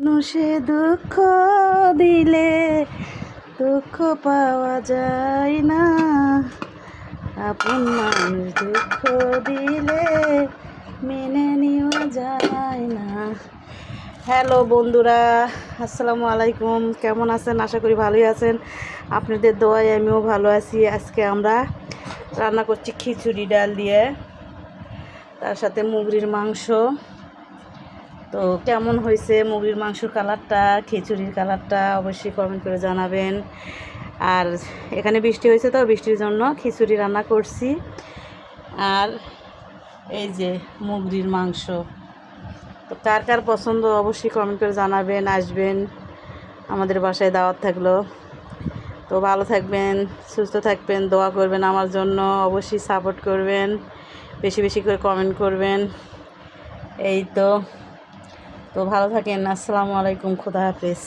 মানুষে দুঃখ দিলে দুঃখ পাওয়া যায় না, আপন মানুষ দুঃখ দিলে মেনে নেওয়া যায় না। হ্যালো বন্ধুরা, আসসালামু আলাইকুম। কেমন আছেন? আশা করি ভালোই আছেন। আপনাদের দোয়ায় আমিও ভালো আছি। আজকে আমরা রান্না করছি খিচুড়ি ডাল দিয়ে, তার সাথে মুগরির মাংস। তো কেমন হয়েছে মুগরির মাংসর কালারটা, খিচুড়ির কালারটা অবশ্যই কমেন্ট করে জানাবেন। আর এখানে বৃষ্টি হয়েছে, তো বৃষ্টির জন্য খিচুড়ি রান্না করছি। আর এই যে মুগরির মাংস। তো কার কার পছন্দ অবশ্যই কমেন্ট করে জানাবেন। আসবেন, আমাদের বাসায় দাওয়াত থাকলো। তো ভালো থাকবেন, সুস্থ থাকবেন, দোয়া করবেন আমার জন্য, অবশ্যই সাপোর্ট করবেন, বেশি বেশি করে কমেন্ট করবেন। এই তো ভালো থাকেন। আসসালামু আলাইকুম, খোদা হাফেজ।